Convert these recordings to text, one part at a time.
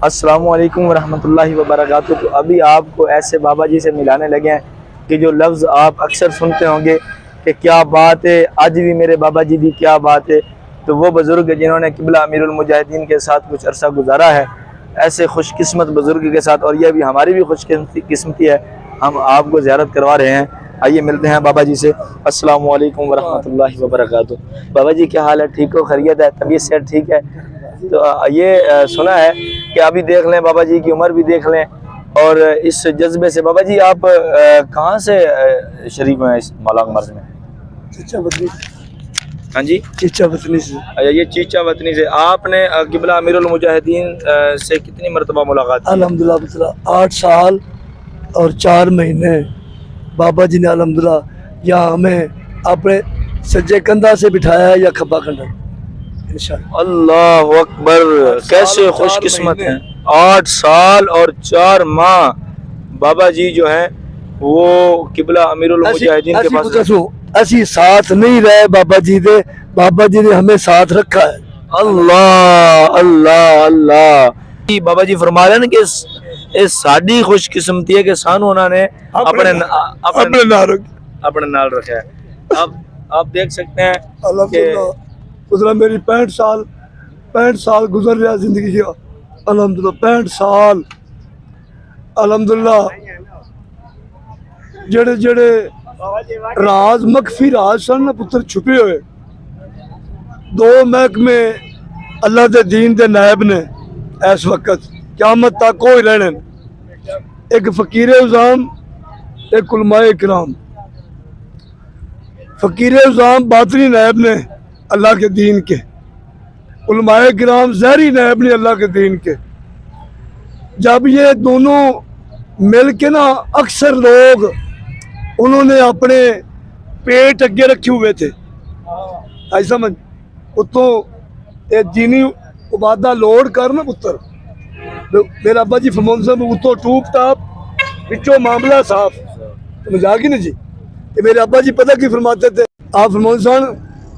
अस्सलामु अलैकुम वरहमतुल्लाहि वबरकातुहू। तो अभी आपको ऐसे बाबा जी से मिलाने लगे हैं कि जो लफ्ज़ आप अक्सर सुनते होंगे कि क्या बात है, आज भी मेरे बाबा जी भी क्या बात है। तो वो बुज़ुर्ग जिन्होंने क़िबला अमीरुल मुजाहिदीन के साथ कुछ अरसा गुजारा है, ऐसे खुशकिस्मत बुज़ुर्ग के साथ, और यह भी हमारी भी खुशकिस्मती है, हम आपको ज़ियारत करवा रहे हैं। आइए मिलते हैं बाबा जी से। अस्सलामु अलैकुम वरहमतुल्लाहि वबरकातुहू। बाबा जी क्या हाल है, ठीक हो, खैरियत है, तबीयत सेहत ठीक है? तो ये सुना है कि अभी देख लें बाबा जी की उम्र भी देख लें, और इस जज्बे से बाबा जी आप कहाँ से शरीक हुए हैं इस मौला मर्ज में? चीचा वतनी। हाँ जी, चीचा वतनी से। अच्छा, ये चीचा वतनी से। आपने क़िबला अमीरुल मुजाहिदीन से कितनी मरतबा मुलाकात की? अल्हम्दुलिल्लाह 8 साल और 4 महीने बाबा जी ने अल्हम्दुलिल्लाह यहाँ हमें अपने सज्जे कंधा से बिठाया है या खब्बा कंधा, इंशाअल्लाह। अल्लाह अकबर, कैसे खुशकिस्मत हैं। 8 साल और 4 माह बाबा जी जो हैं वो क़िबला अमीरुल मुजाहिदीन के पास असी साथ नहीं रहे बाबा जी दे, बाबा जी ने हमें साथ रखा है। अल्लाह अल्लाह अल्लाह। बाबा जी फरमा रहे हैं कि इस साड़ी खुशकिस्मती है कि सानू उन्होंने अपने नाल रखा है। अब आप देख सकते हैं अल्हम्दुलिल्लाह मेरी 65 साल गुजर रहा जिंदगी का। अल्हम्दुलिल्लाह 65 साल अल्हम्दुलिल्लाह। जेड़े जेड़े राज मखफी राज सन ना पुत्र छुपे हुए, 2 महकमे अल्लाह दे दीन दे नायब ने इस वक्त क़यामत तक कोई रहने, एक फ़कीर उज़ाम, एक उलमाए इकराम। फ़कीर उज़ाम बातनी नायब ने अल्लाह के दीन के, उलमाए इकराम ज़ाहिरी नायब ने अल्लाह के दीन के। जब ये दोनों मिल के ना, अक्सर लोग उन्होंने अपने पेट अगे रखे हुए थे, आई समझ, उतो जीनी उबादा लोड कर ना पुत्र, मेरा अब्बा जी फरमाते हैं उतो टूप टाप पिछो मामला साफ। तो मजाक ही नहीं जी, कि मेरे अब्बा जी पता की फरमाते थे, आप फरमाते सन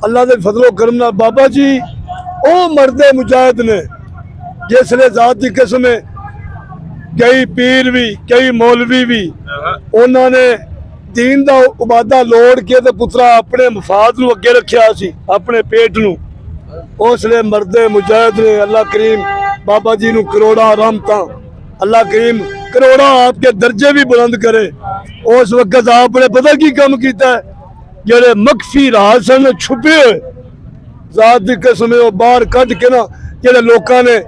अल्लाह के फजलो करम नाल बाबा जी ओ मर्दे मुजाहिद ने जिसले जात की किस्म है, कई पीर भी कई मौलवी भी उन्होंने दीन दा उबादा लोड़ के ते पुत्रा अपने मफाद नूं अगे रखिया सी, अपने पेट नूं। उसले मर्दे मुजाहिद ने अल्लाह करीम बाबा जी नूं करोड़ा रहमतां, अल्लाह करीम करोड़ा आपके दर्जे भी बुलंद करे। उस वक्त आपने पता की काम किया, जेड़े मखफी राज सन छुपे हुए जात दी कसम बाहर कढ़ के ना, जेड़े लोगों ने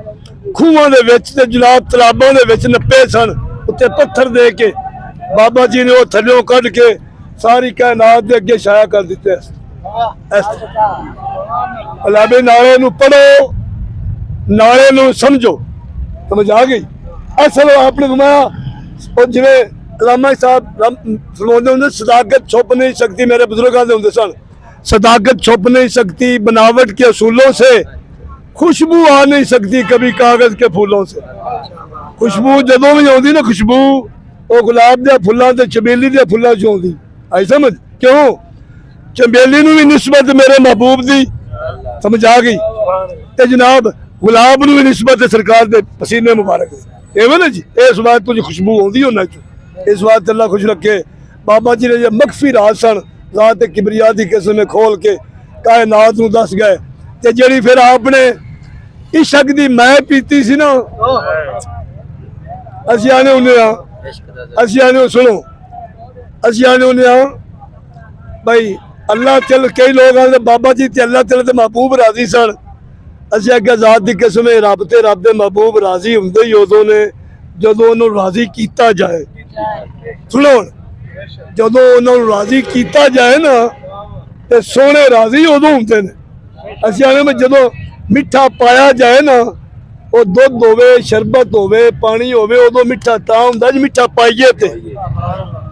खूहां दे विच ते जनाब तलाबां दे विच नप्पे सन, उत्ते पत्थर दे के बाबा जी ने वो थल्लों कढ़ के सारी कायनात दे अगे छाया कर दिते। अलाबे नाले नूं पढ़ो, नाले नूं समझो, समझ आ गई। असल आपने घुमाया और जिवें अलामा साहब फरमाते होंगे, सदाकत छुप नहीं सकती, मेरे बुजुर्ग आते होंगे सन, सदाकत छुप नहीं सकती बनावट के असूलों से, खुशबू आ नहीं सकती कभी कागज के फूलों से। खुशबू जदों भी आती ना, खुशबू वो गुलाब के फुलों से चमेली के फुलों चो आती, आई समझ। क्यों? चमेली नूं भी निस्बत मेरे महबूब दी, समझ आ गई, ते जनाब गुलाब नूं भी निस्बत सरकार दे पसीने मुबारक एवं ना जी। इस बात तुझे खुशबू आती होना चो, इस बात अल्लाह खुश रखे। बाबा जी ने जो मखफी राज सन जात किबरिया की किस्म खोल के कायनात नूं दस गए, ते जिहड़ी फिर आपने इश्क दी मैं पीती सी ना, असीं आने हुंदे आ, असीं आने सुनो, असीं आने हुंदे आ भाई अल्लाह चल, कई लोग आते बाबा जी ते अल्लाह चल ते महबूब राजी सन। असीं आख्या जात दी किस्म रब ते रब दे महबूब राजी हुंदे ही उदों ने जदों उन्होंने राजी किया जाए। सुनो, जदों उन्होंने राजी किया जाए ना, ते सोने राजी उदों हुंदे ने। असीं आने में जदों मिठा पाया जाए ना, वो दुध होवे, शरबत होवे, पानी होवे, उदों मिठा तां हुंदा जी मिठा पाइए ते।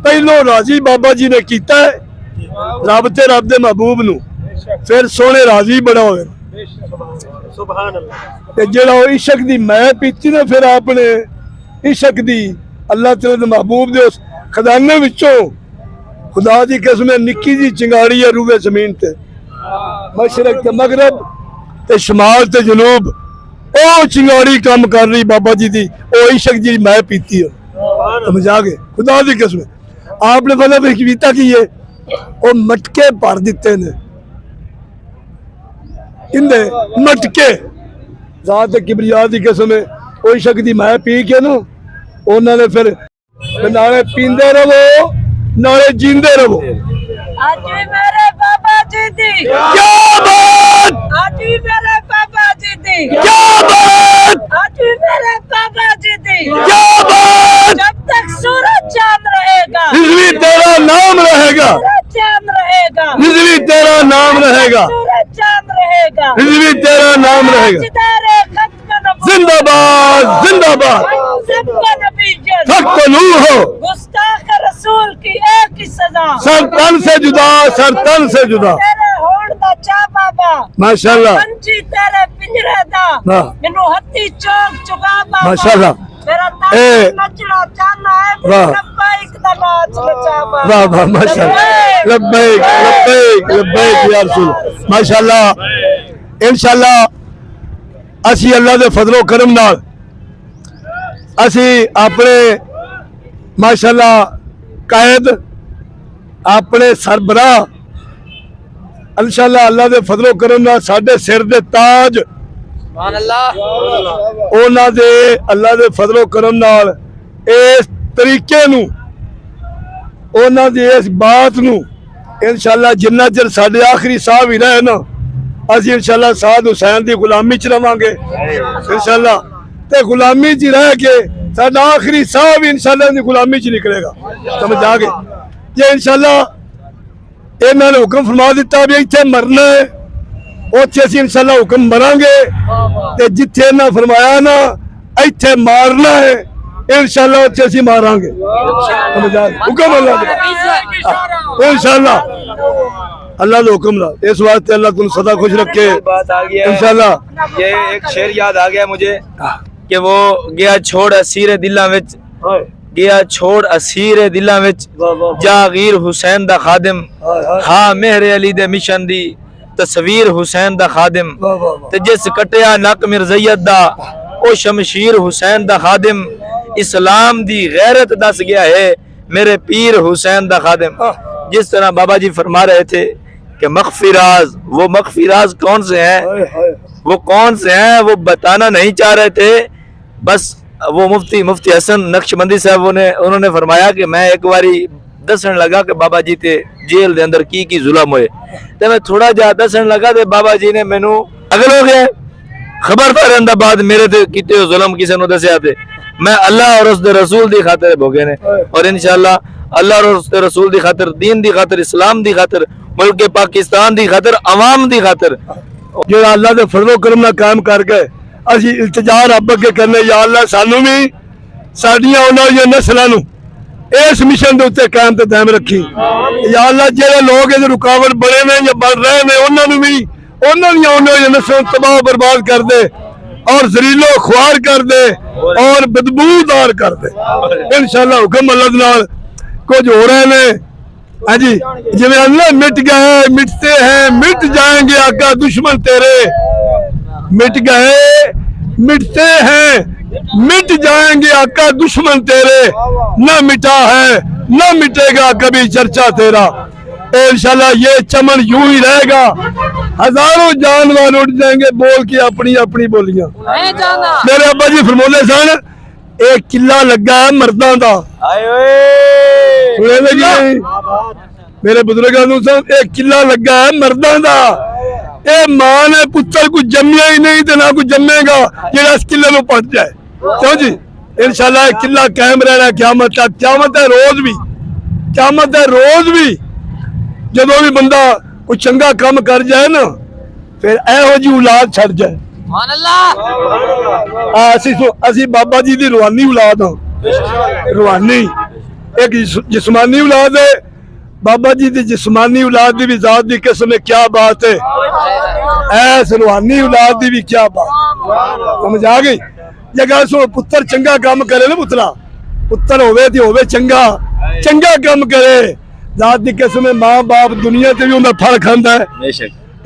पहलों राजी बाबा जी ने किया है रब ते रब दे महबूब नूं, फिर सोने राजी बड़ा होवे। ते जेड़ा इश्क दी मैं पीती ना, फिर आपने इश्क दी अल्लाह तआला दे महबूब दे उस खजाने विचों खुदा दी कसम निक्की जी चिंगाड़ी है रूहे जमीन ते, मशरक ते मगरब ते शमाल ते जनूब, ओ ਉਹ ਚਿੰਗਾੜੀ ਕੰਮ ਕਰ ਰਹੀ ਬਾਬਾ ਜੀ ਦੀ, ਉਹ ਇਸ਼ਕ जी मैं पीती हूँ, समझ आ गए। खुदा दी कसम आपने पता भी पीता की है, वो मटके भर दिते ने इंदे मटके, जात किबरिया दी कसम है, वो इशक दी मैं पी के ना उन्होंने फिर नाले पींदे रहो नाले जींदे रहो। आज भी मेरे बाबा जी दी, क्या बात, आज भी मेरे बाबा जी दी, क्या बात, आज भी मेरे बाबा जी दी। क्या बात, जब तक सूरज चांद रहेगा, हिजवी तेरा नाम रहेगा, सूरज चांद रहेगा, हिजवी तेरा नाम रहेगा, सूरज चांद रहेगा, हिजवी तेरा नाम रहेगा। ताजदारे खत्म नबूवत, जिंदाबाद जिंदाबाद, सबका नबी जद, हक को नूर हो, गुस्ताख रसूल की एक ही सजा, सर तन से जुदा, सर तन से जुदा। तेरे होड़ दा चा बाबा, माशाल्लाह पंछी तेरे पिंजरे दा, हाँ। मैनू हत्ती चौक चुका बाबा, माशाल्लाह। मेरा ए, नचना चाहना है, वाह। लब्बैक दा नाच नचा बाबा, वाह वाह माशाल्लाह, लब्बैक लब्बैक लब्बैक या रसूल, माशाल्लाह। इंशाल्लाह असी अल्लाह दे फजलो करम नाल असी अपने माशाल्लाह कायद अपने सरबराह इंशाल्लाह अल्लाह दे फजलो करम नाल साडे सिर दे ताज ਉਹਨਾਂ ਦੇ ਅੱਲਾਹ ਦੇ ਫਜ਼ਲੋ ਕਰਮ ਨਾਲ ਇਸ ਤਰੀਕੇ ਨੂੰ ਉਹਨਾਂ ਦੀ ਇਸ ਬਾਤ ਨੂੰ ਇਨਸ਼ਾਅੱਲਾ ਜਿੰਨਾ ਚਿਰ ਸਾਡੇ ਆਖਰੀ ਸਾਹ ਵੀ ਰਹੇ ਨਾ ਅਸੀਂ ਇਨਸ਼ਾਅੱਲਾ ਸਾਦ ਹੁਸੈਨ ਦੀ ਗੁਲਾਮੀ ਚ ਰਵਾਂਗੇ ਇਨਸ਼ਾਅੱਲਾ ਤੇ ਗੁਲਾਮੀ ਚ ਰਹਿ ਕੇ ਸਾਡਾ ਆਖਰੀ ਸਾਹ ਵੀ ਇਨਸ਼ਾਅੱਲਾ ਦੀ ਗੁਲਾਮੀ ਚ ਨਿਕਲੇਗਾ ਸਮਝ ਆ ਗਏ ਜੇ ਇਨਸ਼ਾਅੱਲਾ ਇਹਨਾਂ ਨੇ ਹੁਕਮ ਫਰਮਾ ਦਿੱਤਾ ਵੀ ਇੱਥੇ ਮਰਨਾ ਹੈ ਉੱਥੇ ਅਸੀਂ ਇਨਸ਼ਾਅੱਲਾ ਹੁਕਮ ਮਰਾਂਗੇ ਤੇ ਜਿੱਥੇ ਇਹਨਾਂ ਫਰਮਾਇਆ ਨਾ ਇੱਥੇ ਮਾਰਨਾ ਹੈ इंशाल्लाह ਉੱਥੇ ਅਸੀਂ ਮਾਰਾਂਗੇ ਹੁਕਮ ਅੱਲਾਹ ਦਾ इंशाल्लाह अल्लाह का हुक्म ला इस वास्ते अल्लाह तुम सदा खुश रखे बात आ गया इंशाल्लाह ये एक शेर याद आ गया मुझे कि वो गया छोड़ असीर दिला विच गया छोड़ असीर दिला विच जागीर हुसैन दा खादिम हाँ मेहर अली दे मिशन दी तस्वीर हुसैन दा खादिम ते जिस कटिया नक मिर्जैयत दा ओ शमशीर हुसैन दा खादिम इस्लाम दी गैरत दस गया है मेरे पीर हुसैन दा खादिम। जिस तरह बाबा जी फरमा रहे थे कि मख्फी राज, वो मख्फी राज कौन से हैं, वो कौन से हैं वो बताना नहीं चाह रहे थे। बस वो मुफ्ती हसन नक्शबंदी साहब ने उन्होंने फरमाया कि मैं एक बारी दसन लगा कि बाबा जी ते जेल दे अंदर की जुल्म होए ते मैं थोड़ा जा दसन लगा ते बाबा जी ने मैनू अगल हो गया खबरदार रहंदा बाद मेरे ते कीते जुल्म किसी ने दसिया ते मैं अल्लाह और उसके रसूल दी खातिर भोगे ने और इंशाअल्लाह अल्लाह और उसके रसूल दी खातिर दीन दी खातिर इस्लाम दी खातिर मुल्क पाकिस्तान दी खातिर अवाम दी खातिर जो अल्लाह दे फजलो करम नाल कायम कर गए असी इल्तिजा रब अगे करने या अल्लाह सानू भी साडियां आने वाली नस्लां नू इस मिशन दे उत्ते कायम ते दायम रखी या अल्लाह जेड़े लोग इस रुकावट बने ने या बन रहे ने उन्हां नू भी उन्हां दी आने वाली नस्लां तबाह बर्बाद कर दे और जरीलो ख्वार कर दे और बदबूदार कर दे इंशाअल्लाह हुक्म अल्लाह दे नाल कुछ हो रहे ने हाँ जी जिवें अल्लाह मिट गए मिटते हैं मिट जाएंगे आका दुश्मन तेरे मिट गए मिटते हैं मिट जाएंगे आका दुश्मन तेरे न मिटा है न मिटेगा कभी चर्चा तेरा इंशाल्लाह ये चमन यूं ही रहेगा हजारों जानवर उठ जाएंगे बोल के अपनी अपनी बोलियां मेरे अब्बा जी फरमाते सन एक किला लगा है मर्दां दा मेरे बुजुर्गों ने एक किला लगा है मर्दां दा ए मां ने पुत्र को जम्मिया ही नहीं तो ना कुछ जम्मेगा जेड़ा इस किले में पहुंच जाए क्यों जी इंशाल्लाह किला कायम रहना क़यामत तक क़यामत है रोज भी ਜਦੋਂ भी बंदा कोई चंगा काम कर जाए ना फिर ਇਹੋ जी औलाद छड़ जाए सुभान अल्लाह ਅਸੀਂ बाबा जी दी रूहानी औलाद हां रूहानी एक जिस्मानी औलाद है बाबा जी दी जिस्मानी औलाद दी भी जात दी किस्म में क्या बात है ऐस रूहानी औलाद दी भी क्या बात समझ आ गई जगह सो पुत्र चंगा काम करे ना पुत्र होवे ते होवे चंगा काम करे जात दी किस्म मां बाप दुनिया ते भी उनका फल खांदा है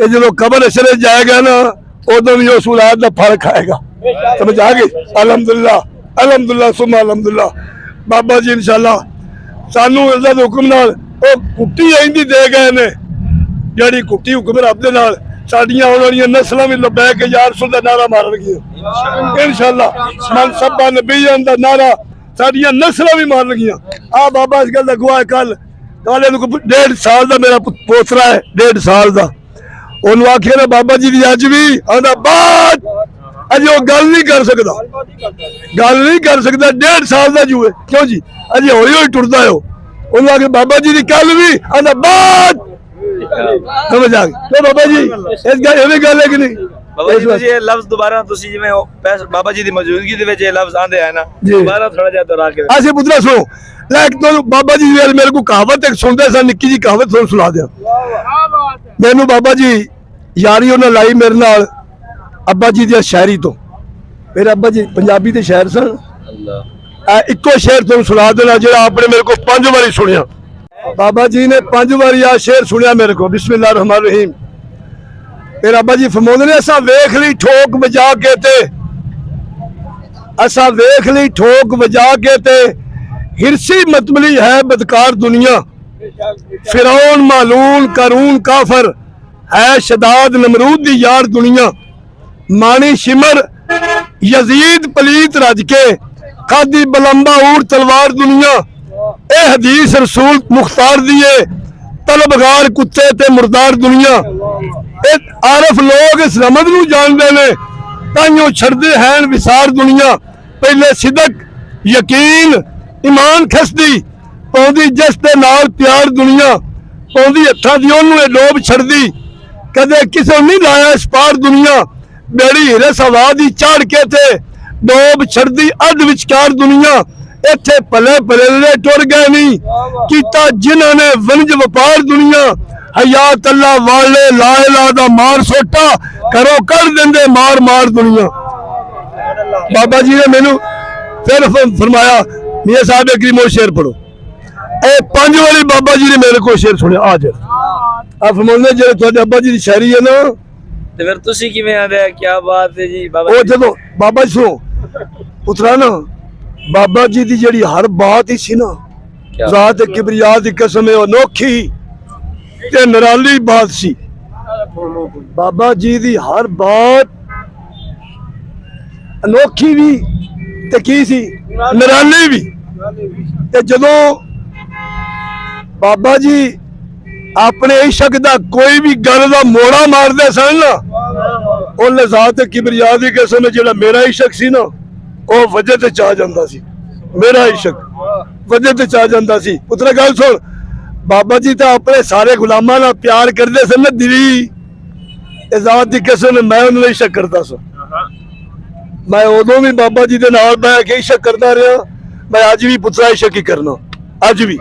जो कबर अशरे जाएगा ना उदों भी उस औलाद का फल खाएगा। समझ आ गई। अल्हम्दुलिल्लाह अल्हम्दुलिल्लाह सुम्मा अल्हम्दुलिल्लाह। बाबा जी इंशाअल्लाह सानू अल्लाह दे हुक्म नाल ओ कुट्टी आइंदी दे गए ने, ਜਿਹੜੀ ਕੁੱਟੀ ਹੁਕਮ ਰੱਬ ਦੇ ਨਾਲ ਸਾਡੀਆਂ ਆਉਣ ਵਾਲੀਆਂ ਨਸਲਾਂ ਵੀ ਲਬੈਕ ਯਾ ਰਸੂਲ ਦਾ ਨਾਰਾ ਮਾਰਨਗੀਆਂ ਇਨਸ਼ਾਅੱਲਾ। ਮਨ ਸੱਬਾ ਨਬੀਆਂ ਦਾ ਨਾਰਾ ਸਾਡੀਆਂ ਨਸਲਾਂ ਵੀ ਮਾਰਨਗੀਆਂ। ਆ ਬਾਬਾ ਇਸ ਗੱਲ ਦਾ ਗਵਾਹ ਕੱਲ ਕਾਲੇ ਨੂੰ 1.5 ਸਾਲ ਦਾ ਮੇਰਾ ਪੋਤਰਾ ਹੈ, 1.5 ਸਾਲ ਦਾ। ਉਹਨੂੰ ਆਖਿਆ ਨਾ ਬਾਬਾ ਜੀ ਦੀ ਅੱਜ ਵੀ ਆਂਦਾ ਬਾਤ ਅਜੇ ਉਹ ਗੱਲ ਨਹੀਂ ਕਰ ਸਕਦਾ, ਗੱਲ ਨਹੀਂ ਕਰ ਸਕਦਾ। 1.5 ਸਾਲ ਦਾ ਜੂਏ ਕਿਉਂ ਜੀ, ਅਜੇ ਹੌਲੀ ਹੌਲੀ ਟੁਰਦਾ ਹੋ। ਉਹਨੂੰ ਆਖਿਆ ਬਾਬਾ ਜੀ ਦੀ ਕੱਲ ਵੀ ਆਂਦਾ ਬਾਤ। ਸਮਝ ਆ ਗਈ ਤੇ ਬਾਬਾ ਜੀ ਇਸ ਗੱਲ ਇਹ ਗੱਲ ਹੈ ਕਿ ਨਹੀਂ ਬਾਬਾ ਜੀ ਤੁਸੀਂ ਇਹ ਲਫ਼ਜ਼ ਦੁਬਾਰਾ ਤੁਸੀਂ ਜਿਵੇਂ ਬਾਬਾ ਜੀ ਦੀ ਮੌਜੂਦਗੀ ਦੇ ਵਿੱਚ ਇਹ ਲਫ਼ਜ਼ ਆਂਦੇ ਆ ਨਾ, ਦੁਬਾਰਾ ਥੋੜਾ ਜਿਹਾ ਦੁਹਰਾ ਕੇ ਅਸੀਂ ਪੁੱਤਰਾ ਸੁਣੋ। ਲੈਕ ਤੋਂ ਬਾਬਾ ਜੀ ਦੀ ਮੇਰੇ ਕੋਲ ਕਹਾਵਤ ਇੱਕ ਸੁਣਦੇ ਸਨ, ਨਿੱਕੀ ਜੀ ਕਹਾਵਤ ਤੁਹਾਨੂੰ ਸੁਣਾ ਦਿਆਂ। ਮੈਨੂੰ ਬਾਬਾ ਜੀ ਯਾਰੀ ਉਹਨਾਂ ਲਾਈ ਮੇਰੇ ਨਾਲ ਅੱਬਾ ਜੀ ਦੀ ਸ਼ਾਇਰੀ ਤੋਂ। ਮੇਰੇ ਅੱਬਾ ਜੀ ਪੰਜਾਬੀ ਦੇ ਸ਼ਾਇਰ ਸਨ। ਇੱਕੋ ਸ਼ੇਰ ਤੁਹਾਨੂੰ ਸੁਣਾ ਦੇਣਾ ਜਿਹੜਾ आपने मेरे को 5 ਵਾਰੀ ਸੁਣਿਆ। बाबा जी ने 5 बारी आ शेर सुनिया मेरे को। बिस्मिल्लाह रहमान रहीम। मेरा अब्बा जी फरमाते ने असा वेख ली ठोक बजा के ते, असा वेख ली ठोक बजा के ते हिरसी मतबली है बदकार दुनिया। फिरौन मालून कारून काफर है शदाद नमरूद दी यार दुनिया। मानी शिमर यजीद पलीत रज के खादी बलंबा ऊर तलवार दुनिया। ए हदीस रसूल मुख्तार दिए तलबगार कुत्ते ते मुर्दार दुनिया। आरफ लोग इस रमद नूं जानदे ने ताइयों छड़दे हैं विसार दुनिया। पहले सिदक यकीन ईमान खसदी पौंदी जिस दे नाल प्यार दुनिया। पौंदी हत्थां दी ओनू लोभ छड़दी कदे किसे नहीं लाया इस पार दुनिया। बेड़ी हीरे सवा दी चढ़ के ते डोब छड़दी अध विचकार दुनिया। इत्थे भले भले टुर गए नहीं कीता जिन्हां ने वंज वपार दुनिया। हयात अल्लाह वाले ला इलाहा दा मार सोटा करो कर देंदे मार मार दुनिया। बाबा जी ने मैनू फिर फरमाया मियां साहब एक रिमो शेर पढ़ो। ए 5 वारी बाबा जी ने मेरे को शेर सुनिया। आज आप फरमाते जे तुहाडे अब्बा जी दी शायरी है ना ਤੇ ਫਿਰ ਤੁਸੀਂ ਕਿਵੇਂ ਆਂਦੇ ਕੀ ਬਾਤ ਹੈ ਜੀ ਬਾਬਾ ਉਹ ਜਦੋਂ ਬਾਬਾ ਜੀ ਸੁਣੋ ਪੁੱਤਰਾ ਨਾ बाबा जी की जी हर बात ही सी ना जात किबरिया की कसम अनोखी ते निराली बात सी। बाबा जी की हर बात अनोखी भी ते की सी निराली भी। ते जदों बाबा जी अपने इश्क दा कोई भी गल दा मोड़ा मारदे सन ना उन्हें जात किबरिया की कसम जिहड़ा मेरा इश्क सी ना ਉਹ ਵਜ੍ਹਾ ਤੇ ਚਾ ਜਾਂਦਾ ਸੀ। ਮੇਰਾ ਇਸ਼ਕ ਵਜ੍ਹਾ ਤੇ ਚਾ ਜਾਂਦਾ ਸੀ। ਪੁੱਤਰਾ ਗੱਲ ਸੁਣ ਬਾਬਾ ਜੀ ਤਾਂ ਆਪਣੇ ਸਾਰੇ ਗੁਲਾਮਾਂ ਨਾਲ ਪਿਆਰ ਕਰਦੇ ਸਨ ਨਾ ਦਿਲੀ। ਇਜ਼ਾਤ ਦੀ ਕਸਮ ਮੈਂ ਉਹਨਾਂ ਨਾਲ ਇਸ਼ਕ ਕਰਦਾ ਸਾਂ। ਮੈਂ ਉਦੋਂ ਵੀ ਬਾਬਾ ਜੀ ਦੇ ਨਾਲ ਬਹਿ ਕੇ ਇਸ਼ਕ ਕਰਦਾ ਰਿਹਾ। ਮੈਂ ਅੱਜ ਵੀ ਪੁੱਤਰਾ ਇਸ਼ਕ ਹੀ ਕਰਨਾ ਅੱਜ ਵੀ।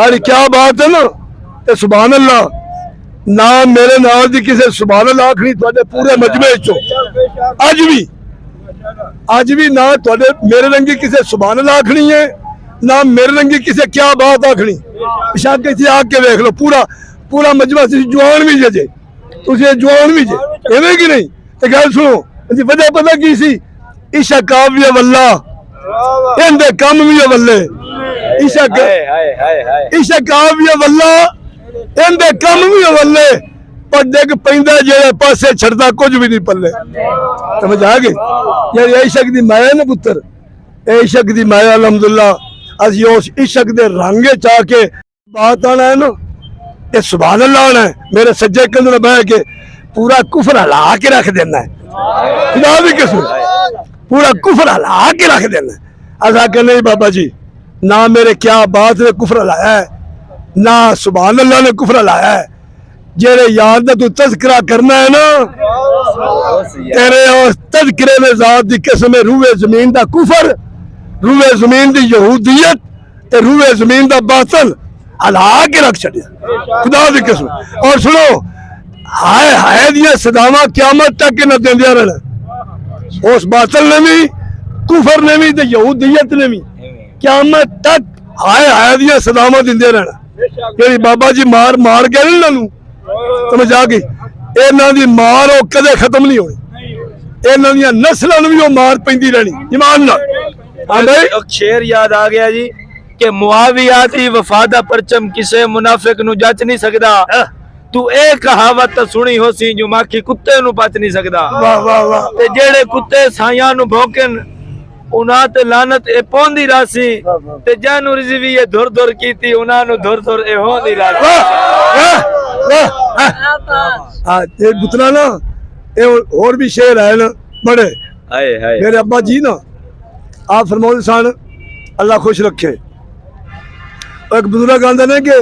ਅਰੇ ਕੀ ਬਾਤ ਹੈ ਨਾ ਤੇ ਸੁਭਾਨ ਅੱਲਾ ਨਾ ਮੇਰੇ ਨਾਲ ਦੀ ਕਿਸੇ ਸੁਭਾਨ ਅੱਲਾ ਆਖਣੀ ਤੁਹਾਡੇ ਪੂਰੇ ਮਜਮੇ ਚੋਂ आज भी ना थोड़े मेरे रंगी किसे सुभान अल्लाह आखनी है ना मेरे रंगी किसे क्या बात आखनी। शायद किसी आके देख लो पूरा पूरा मजमा जवान भी जे तुझे जवान भी जे एवं की नहीं। तो गल सुनो वजह पता की सी इशक भी अवल्ला इनके कम भी अवल्ले। इशक भी अवल्ला इनके कम भी अवल्ले पर डिग पैंदा जेड़े पासे छड़दा कुछ भी नहीं पल्ले। समझ आ गई यार इशक दी माया ना पुत्र ए इशक दी माया अल्हम्दुलिल्लाह असी उस इशक दे रंगे चा के बात आना है ना ये सुभान अल्लाह आना है। मेरे सज्जे कंधे बह के पूरा कुफर हला के रख देना है। खुदा दी कसम पूरा कुफर हला के रख देना है। असा के नहीं बाबा जी ना मेरे क्या बात ने कुफर हलाया है ना सुभान अल्लाह ने कुफर हलाया है। जेरे यार दा तू तज़किरा करना है ना तेरे उस तज़किरे में ज़ात दी कसम रूए ज़मीन दा कुफर रूए ज़मीन दी यहूदियत ते रूए ज़मीन दा बातिल हला के रख छड़िया खुदा दी कसम। और सुनो हाय हाय दियां सदावां क़यामत तक न देंदियां रहना। उस बातिल ने भी कुफर ने भी ते यहूदियत ने भी क़यामत तक हाय हाय दियां सदावां दिंदे रहना। जेड़ी बाबा जी मार मार गए इन्हां नूं समझ आ गई इन्हां दी मार वो कदे खत्म नहीं होनी। ਇਹਨਾਂ ਦੀਆਂ ਨਸਲਾਂ ਨੂੰ ਵੀ ਉਹ ਮਾਰ ਪੈਂਦੀ ਰਹਿਣੀ ਈਮਾਨ ਨਾਲ। ਹਾਂ ਭਾਈ एक शेर याद आ गया जी कि मुआविया दी वफा दा परचम किसे मुनाफिक नु जच नहीं सकदा। तू एक कहावत तो सुनी हो सी जो माखी कुत्ते नु पच नहीं सकदा। वाह वाह वाह। ते जेड़े कुत्ते सायां नु भौंकन उना ते लानत ए पौंदी रासी ते जानु रिजवी ए धुर धुर कीती उना नु धुर धुर ए होंदी रासी। वाह वाह। हाँ ये बुतला ना ये और भी शेर है ना बड़े हाय हाय मेरे अब्बा जी ना आप फरमाते सन अल्लाह खुश रखे। एक बुजुर्ग आंदे ने कि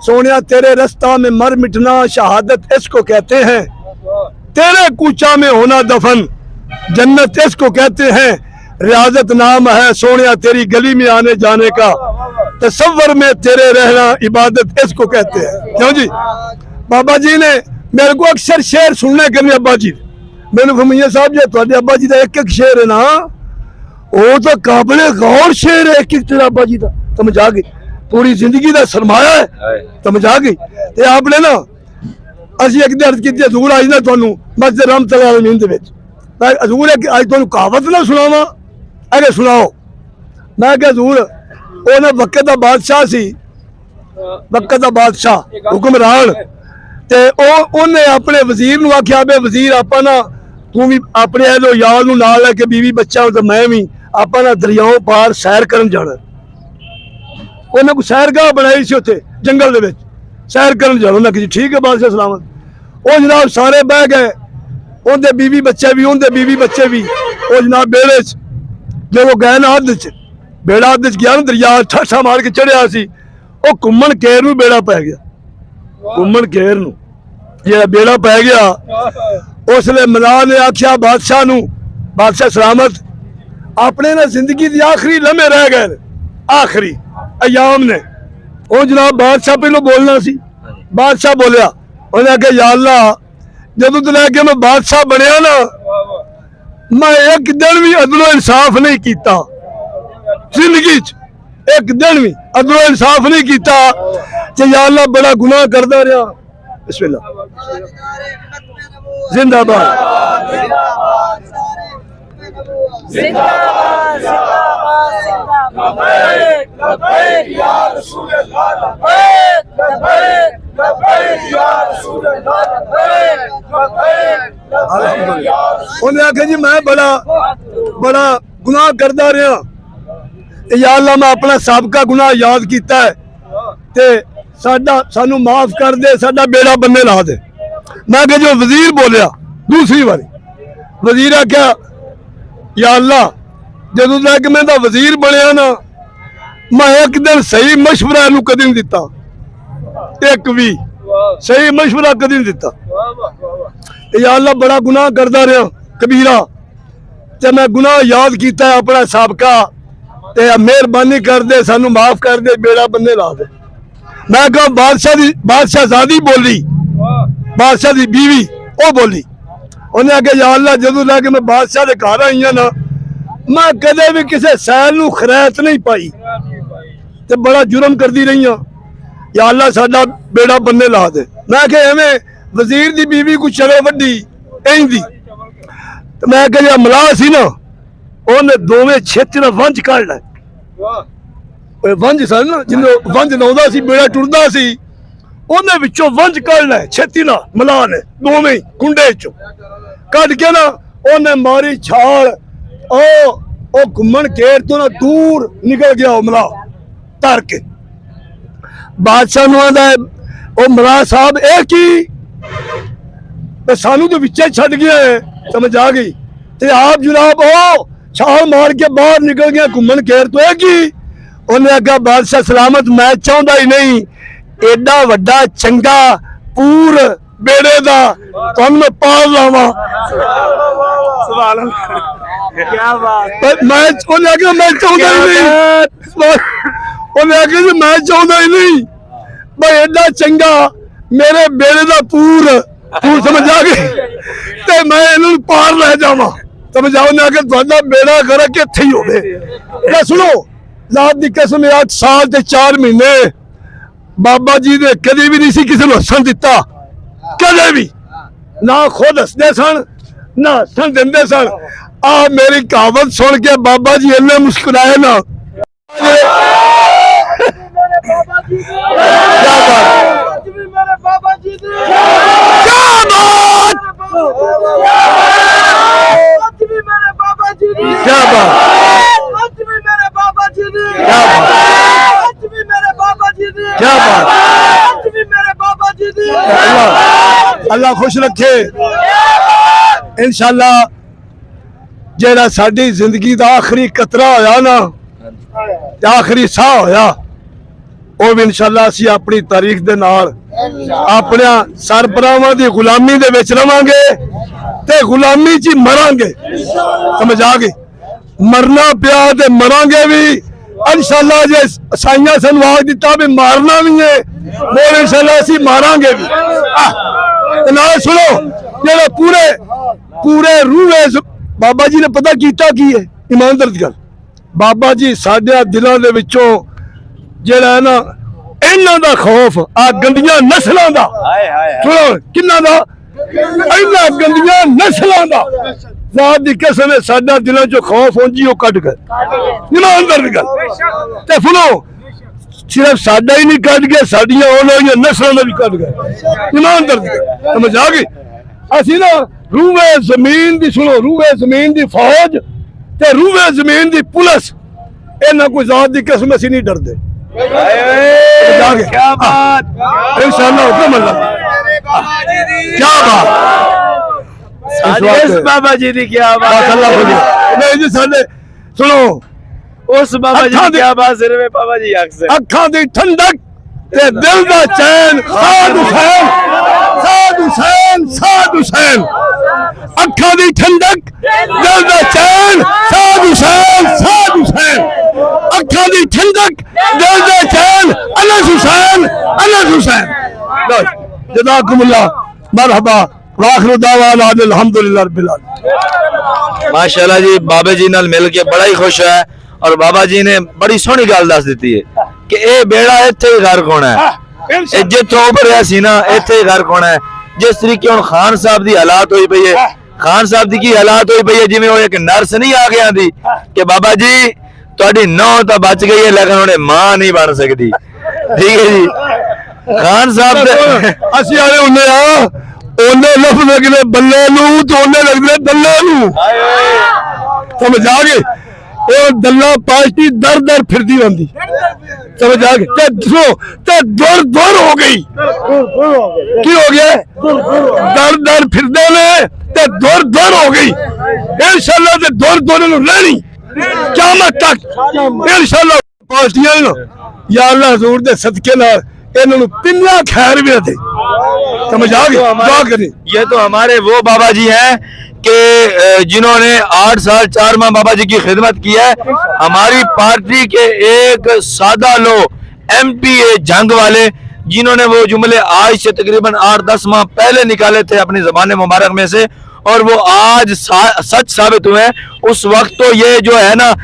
सोनिया तेरे रास्ता में मर मिटना शहादत इसको कहते हैं, तेरे कूचा में होना दफन जन्नत इसको कहते हैं, रियाजत नाम है सोनिया तेरी गली में आने जाने का, तसव्वुर में तेरे रहना इबादत इसको कहते हैं। क्यों जी बाबा जी ने मेरे को अक्सर शेर सुनने के लिए अब्बा जी मैंने फरमाया साहब जी थोड़े अब्बा जी का एक एक शेर है ना वो तो काबिले गौर शेर है एक एक तेरा अब्बा जी का समझ आ गई पूरी जिंदगी का सरमाया है समझ आ गई। ते आपने ना असि एक दिन की हजूर आज ना तुहानू मस्जिद रहमतुल आलमीन दे विच मैं हजूर एक आज तुहानू कहावत ना सुनावा अरे सुनाओ। मैं क्या हजूर वो ना वक्त का बादशाह सी वक्त का बादशाह हुक्मरान ते ओने अपने वजीर नू आख्या बे वजीर आपा ना तू भी अपने एलो यार नू नाल लेके बीवी बच्चा ते मैं भी आपा ना दरियाओं पार सैर करन जाना। उन्हें कोई सैरगाह बनाई सी उत्थे जंगल दे विच सैर करन जाना। उन्हें कहा ठीक है बादशाह सलामत। वो जनाब सारे बह गए उनके बीवी बच्चे भी उनके बीवी बच्चे भी वो जनाब बेड़े च जो वो गए ना अद्ध च बेड़ा अद्ध च गया ना दरिया ठाठा मार के चढ़िया सी वो घूमन केर नू बेड़ा पै गया घूमन केर नू जो बेड़ा पै गया उसले मला ने आख्या बादशाह नू बादशाह सलामत अपने ना जिंदगी की आखिरी लम्हे रह गए आखिरी अयाम ने वो जनाब बादशाह पहले बोलना सी बादशाह बोलिया उन्हें आख्या या अल्लाह जदों तो लैके मैं बादशाह बनया ना मैं एक दिन भी अदलो इंसाफ नहीं किया जिंदगी च एक दिन भी अदलो इंसाफ नहीं किया कि या अल्लाह बड़ा गुनाह करता रहा। बिस्मिल्लाह जिंदाबाद जिंदाबाद जिंदाबाद लब्बैक या रसूल अल्लाह लब्बैक या रसूल अल्लाह लब्बैक। उन्हें आख्या जी मैं बड़ा बड़ा गुनाह करता रहा या अल्लाह मैं अपना सबका गुनाह याद किया है ते सानू माफ कर दे साडा बेड़ा बन्ने ला दे। मैं क्या जो वजीर बोलिया दूसरी बारी वजीर आख्या या अल्लाह जदों तक मैं वजीर बनया ना मैं एक दिन सही मशवरा इनू कदी नहीं दिता एक भी सही मशवरा कदी नहीं दिता। या अल्लाह बड़ा गुनाह करता रहा कबीरा ते मैं गुनाह याद किया अपना सबका ते मेहरबानी कर दे सानू माफ कर दे बेड़ा बन्ने ला दे। मैं कहा बादशाहजादी बोली बादशाह की बीवी वो बोली उन्हें आके या अल्लाह जदों लैके मैं बादशाह के घर आई हाँ ना मैं कदे भी किसी सैल नू खरैत नहीं पाई ते बड़ा जुर्म करती रही हाँ या अल्लाह साडा बेड़ा बन्ने ला दे। मैं क्या एवें वजीर की बीवी को चले वड्डी इंदी तो मैं क्या मलाह सी ना उन्हें दोवें छेती ना वंज कढ़ लै वंज सन ना जिन्हों वंज लाउंदा सी बेड़ा टुरदा सी उन्हें विचों वंज कढ़ लै छेती ना मलाह ने दोवें कुंडे चो कढ़ के ना उन्हें मारी छाल ओ घूमन केर तो ना दूर निकल गया वो मलाह तर के बादशाह नू आंदा ओ मलाह साहब ए की सानू तो विचे छड़ गया है समझ आ गई ते आप जनाब ओ छाल मार के बाहर निकल गया घूमन केर तो की उन्हें आख्या बादशाह सलामत मैं चाहता ही नहीं एडा वड्डा चंगा पूर बेड़े दा तुहानू मैं पाल लावा क्या बात मैं उन्हें आख्या मैं चाहता ही नहीं उन्हें आख्या जी मैं चाहता ही नहीं भाई एडा चंगा मेरे बेड़े दा पूर समझ आ गई ते मैं इन्हू पार लै जावा समझ आओ ने आके तुहाडा बेड़ा कर के इत्थे ही होवे। सुनो जात दी कसम 8 साल ते 4 महीने बाबा जी ने कभी भी नहीं सी किसी को हसन दिता कदे भी ना खुद हसदे सन ना सन देंदे सन। आ मेरी कहावत सुन के बाबा जी इन्ने मुस्कुराए ना। क्या बात, मेरे बाबा जी दी क्या बात, मेरे बाबा जी दी क्या बात, मेरे बाबा जी दी क्या बात, मेरे बाबा जी दी क्या बात। मेरे बाबा जी दी अल्लाह अल्लाह खुश रखे इंशाअल्लाह। जेड़ा साडी जिंदगी दा आखिरी कतरा होया ना, आखिरी साह होया, वो भी इंशाअल्लाह असी अपनी तारीख दे नाल अपने सरबराहां दी गुलामी दे विच रवांगे ते गुलामी च ही मरांगे। समझ आ गई? मरना पिया ते मरांगे भी इंशाअल्लाह। जे साइयां सानू आख दिता भी मारना भी है, और इंशाअल्लाह असी मारांगे भी। ते नाल सुनो, जेड़ा पूरे पूरे रूहे बाबा जी ने पता कीता की है, ईमानदार दी गल, बाबा जी साडे दिलों दे विचों जेड़ा है ना इन्हां दा खौफ, आ गंदियां नस्लां दा, सुनो किन्ना दा, इन्हां गंदियां नस्लां दा जात दी कसम है, साडा दिलों चो खौफ होंजी ओ कट गए। ईमानदार दी गल ते सुनो, सिर्फ साडा ही नहीं कट गया, साडियां होलियां नस्लां दा भी कट गए। ईमानदार दी गल समझ आ गई? असी ना रूहे जमीन दी, सुनो, रूहे जमीन दी फौज ते रूहे जमीन दी पुलिस, इन्हां कोई जात दी कसम असी नहीं डरदे। क्या बात, इंशाअल्लाह हुक्म अल्लाह। क्या बात, बाबा जी दी क्या बात, अल्लाह खुश नहीं जी साडे। सुनो, उस बाबा जी दी क्या बात, सिर्फ बाबा जी अक्सर अखां दी ठंडक ते दिल दा चैन, साद हुसैन, साद हुसैन, साद हुसैन। अखां दी ठंडक, दिल दा चैन, साद हुसैन, साद हुसैन। अखां दी ठंडक, दिल दा चैन, अनस हुसैन, अनस हुसैन। जज़ाकुमुल्लाह, मरहबा, वाखिर दावाना अल्हम्दुलिल्लाह रब्बिल आलमीन। माशाल्लाह जी, बाबा जी नाल मिल के बड़ा ही खुश है, और बाबा जी ने बड़ी सोहनी गल दस दी है कि ये बेड़ा इत्थे ही गर्क होना है, जिथों उभरिया सी ना इत्थे ही गर्क होना है। जिस तरीके हुण खान साहब दी हालात होई पई है, खान साहब दी की हालात होई पई है, जिवें वो एक नर्स नहीं आ गया दी कि बाबा जी तुहाडी नौ तो बच गई है, लेकिन उन्हें मां नहीं बन सकती। ठीक है जी, खान साहब असी आले हुंदे आ, ओने लफ्ज लगदे बल्ले नूं ते ओने लगदे दल्ले नूं। समझ आ गए? ਉਹ दल्ला पार्टी दर दर फिरदी रहंदी, समझ आ गई? ते सुनो, ते दुर दुर हो गई। की हो गया? दर दर फिरदे ने ते दुर दुर हो गई। इंशाअल्लाह ते दुर दुर नूं रहनी क़यामत तक इंशाअल्लाह। पार्टियां ना या अल्लाह हजूर दे सदके नाल इन्हां नूं तिन्ना खैर भी दे। समझ आ गई? दुआ करी। ये तो हमारे वो बाबा जी हैं कि जिन्होंने 8 साल 4 माह बाबा जी की खिदमत की है। हमारी पार्टी के एक सादा लोग MPA जंग वाले, जिन्होंने वो जुमले आज से तकरीबन 8-10 माह पहले निकाले थे अपनी ज़बान मुबारक में से, और वो आज सच साबित हुए हैं। उस वक्त तो ये जो है ना,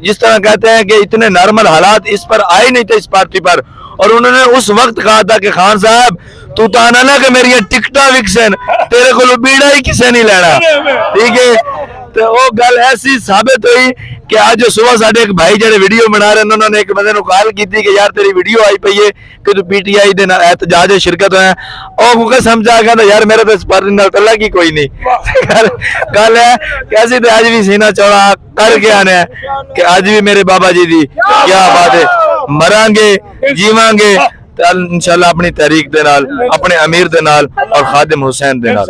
जिस तरह कहते हैं कि इतने नॉर्मल हालात इस पर आए नहीं थे, इस पार्टी पर। और उन्होंने उस वक्त कहा था कि खान साहब तू तो आना ना कि मेरी टिकटा विकसन, तेरे को बीड़ा ही किसे नहीं लेना। ठीक है, तो वो गल ऐसी साबित हुई कि आज जो सुबह साढ़े एक भाई जेडे वीडियो बना रहे हैं, उन्होंने एक बंदे कॉल की थी कि यार तेरी वीडियो आई पई है कि तू PTI दे एहतजाज शिरकत है, और मुझे समझा कहता यार मेरा तो इस पार्टी नाल तल्ला की कोई नहीं। गल है कैसी तो आज भी सीना चौड़ा करके आने हैं कि आज भी मेरे बाबा जी दी क्या बात है, मरांगे जीवांगे इंशाल्लाह अपनी तहरीक दे नाल, अपने अमीर दे नाल और खादिम हुसैन दे नाल।